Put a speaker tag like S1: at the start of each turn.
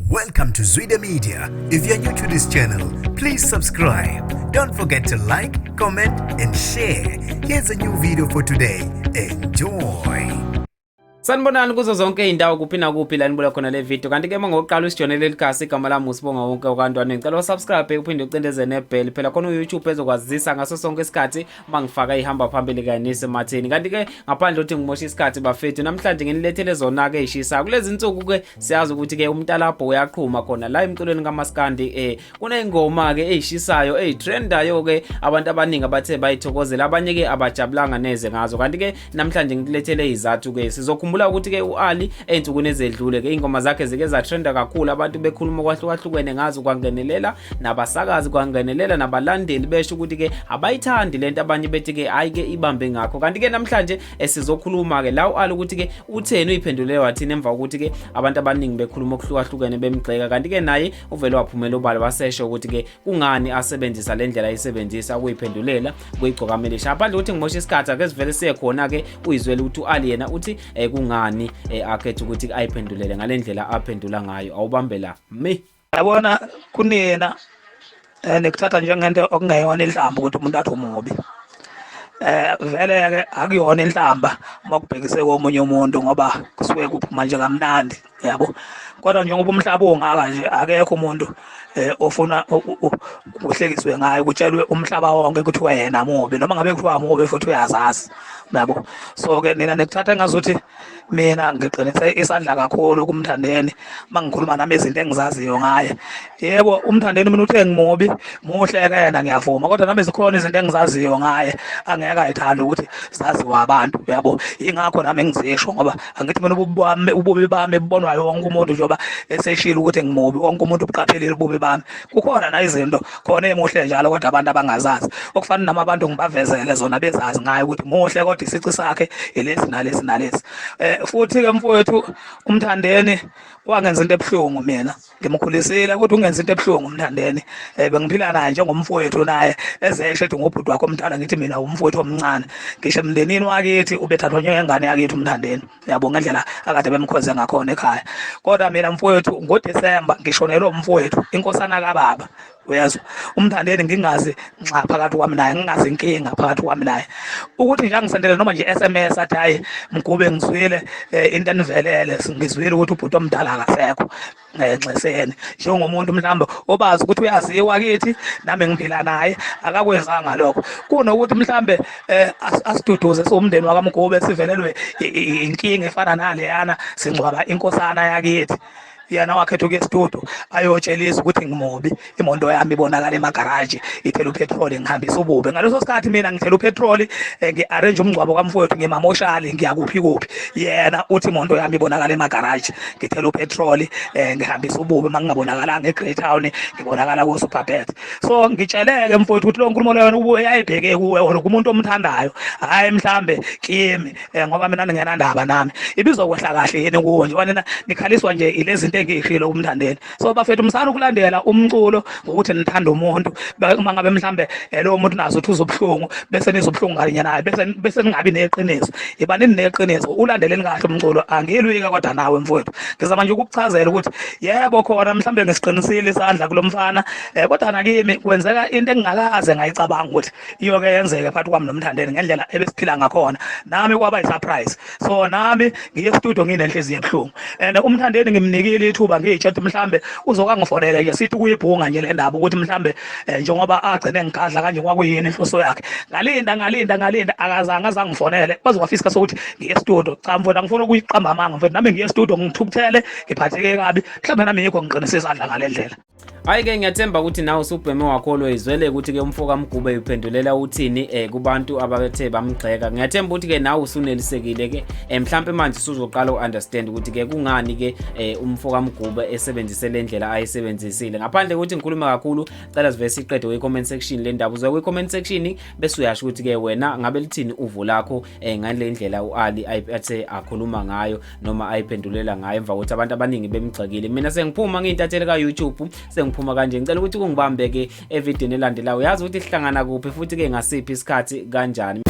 S1: Welcome to Zwida Media. If you're new to this channel, please subscribe. Don't forget to like, comment and share. Here's a new video for today. Enjoy.
S2: Sanibonani kuzo zonke indawo kuphi na kuphi la nibuka khona le video kanti ke mangoqala usijonele likhasi igama lami usibonga wonke okwantwana ngicela usubscribe uphinde ucindeze nebell phela khona uYouTube ezokwazisa ngaso sonke isikhathi mangifaka ihamba phambili kanise matheni kanti ke ngaphandle uthi ngimosha isikhathi bafethu namhlanje nginilethele zona ke ishisa kulezi insuku ke siyazi ukuthi ke umntalabho uyaqhuma khona la emculweni kaMaskandi kunengoma ke ezishisayo ezitrendayo ke abantu abaningi abathe bayithokozela abanye ke abajabulanga neze ngazo kanti ke namhlanje ngilethele izathu ke sizokhumbula ukuthi ke uAli ensukwini ezedlule ke ingoma zakhe zike zatrenda kakhulu abantu bekhuluma kwahlukahlukene ngazo kwangenelela nabasakazi kwangenelela nabalandeli besho ukuthi ke abayithandi lento abanye bethi ke hayi ke ibambe ngakho kanti ke namhlanje sizokhuluma ke la uAli ukuthi ke utheni uyiphendule wathini emva ukuthi ke abantu abaningi bekhuluma okuhlukahlukene bemgxeka kanti ke naye uvele waphumela ubala wasesho ukuthi ke kungani asebenzisa le ndlela ayisebenzisa ukuyiphendulela kuyigcokamelisha aphandle ukuthi ngimosha isikhathi ake sivele siye khona ke uyizwele ukuthi uAli yena uthi kungani akhetha ukuthi ayiphendulele ngalendlela aphendula ngayo awubambela me
S3: yabona kunina nekuthatha njengento okungayona inhlamba ukuthi umuntu athi umubi vele ke akuyona inhlamba makubhekise komunye umuntu ngoba kusuke kuphuma nje kamnandi yabo kodwa njengoba umhlaba ongaka nje akekho umuntu ofuna ukuhlekiswe ngayo kutshelwe umhlaba wonke ukuthi wena mubi noma ngabe kuthiwa mubi futhi uyazazi yabo so ke nina nekuthatha ngazuthi mina ngiqinise isandla kakhulu kumthandeni mangikhuluma nami izinto engizaziyo ngaye yebo umthandeni mina uthe ngimubi muhle yena ngiyavuma kodwa nami zikhona izinto engizaziyo ngaye angeke ayithanda ukuthi zaziwa abantu yabo ingakho nami ngizisho ngoba angithi mina ububi bami bubonwayo wonke umuntu njoba eseshila ukuthi ngimubi wonke umuntu ubuqaphelile ububi bami kukhona na izinto khona emuhle njalo kodwa abantu abangazazi okufana nama abantu ngibavezele zona bezazi ngayo ukuthi muhle kodwa isici sakhe elesi nalesi nalesi futhi ke mfowethu umthandeni wangenza into ebuhlungu mina ngimkhulisile ukuthi ungenza into ebuhlungu umthandeni bengiphila naye njengomfowethu naye ezeshe ethi ngobhuti wakho omdala ngithi mina umfowethu omncane ngisho emndenini wakithi ubethathwa njengengane yakithi umthandeni yabo ngendlela akade bemkhoze ngakhona ekhaya kodwa mina mfowethu ngoDisemba ngishonelwe umfowethu inkosana kababa uyazwa umthandeni ngingazi nxa phakathi kwami naye ngingazi inkinga phakathi kwami naye ukuthi nje angisendele noma nje SMS athi hayi mgube ngizwile into enivelele ngizwile ukuthi ubhuti omdala akasekho nxeseni njengomuntu mhlawumbe obazi ukuthi uyaziwa kithi nami ngiphila naye akakwenzanga lokho kunokuthi mhlawumbe asiduduze somndeni wakaMgube sivelelwe inkinga efana naleyana singcwaba inkosana yakithi yana wakhetha ukuya estudio ayotshelisa ukuthi ngimubi imondo yami ibonakala emagaraji ithela upetrol ngihambisa ububi ngaleso sikhathi mina ngithela upetrol ngiarrange umngcwabo kamfowethu ngemamoshali ngiyakuphi kuphi yena uthi imondo yami ibonakala emagaraji ngithela upetrol ngihambisa ububi mangingabonakalanga eGreat Town ngibonakala ku Superbet so ngitsheleke mfowethu ukuthi lo nkulumo leyo ubuye yayibheke kuwe wona kumuntu omthandayo hayi mhlambe kimi ngoba mina ngingena ndaba nami ibizokwehla kahle yini kuwe nje wena nikhaliswa nje ilezi engishilo umthandeni so bafethu umsana ukulandela umculo ukuthi nithanda umuntu uma ngabe mhlambe lo muntu nazo uthi uzobuhlungu bese nizobhlungu kanye naye bese ningabi neqiniso ibanini neqiniso ulandeleni kahle umculo angilwika kodwa nawe mfowethu ngizama nje ukukuchazela ukuthi yebo khona mhlambe ngisiqinisile isandla kulomfana kodwa nakimi kwenzeka into engingakaze ngayicabanga ukuthi iyo ke yenzeke phakathi kwami nomthandeni ngendlela ebesiphila ngakhona nami kwaba isurprise so nami ngiye studio nginenhliziyo ebuhlungu and umthandeni ngimnikile ithuba ngiyitshethe mhlambe uzokangifonela nje sithi kuyibhunga nje le ndaba ukuthi mhlambe njengoba agcine ngigadla kanje kwakuyini inhloso yakhe ngalinda akazange azangifonele baze kwafisa sokuthi ngiye studio cha mfowethu angifuna ukuyiqamba amanga mfowethu nami ngiye studio ngithukuthele ngiphatheke kabi mhlambe nami yikho ngiqinisisa isandla ngale ndlela
S2: hayi ke ngiyathemba ukuthi nawe usubheme wakholwe izwele ukuthi ke umfoko kaMgube uphendulela uthini kubantu abakethe bamgxeka ngiyathemba ukuthi ke nawe usunelisekile ke mhlambe manje usuzoqala uunderstand ukuthi ke kungani ke umfoko kaMgube esebenzise le ndlela ayisebenzisile ngaphandle ukuthi ngikhuluma kakhulu cela sive siqede we-comment section le ndaba uzoya kwi-comment section bese uyasho ukuthi ke wena ngabe lithini uvo lakho ngale ndlela uAli ayiphethe akhuluma ngayo noma ayiphendulela ngayo emva kokuthi abantu abaningi bemgxekile mina sengiphuma ngiyintathele ka YouTube sengiphuma kanje ngicela ukuthi kungibambe ke evidini elandelayo yazi ukuthi sihlangana kuphi futhi ke ngasiphi isikhathi kanjani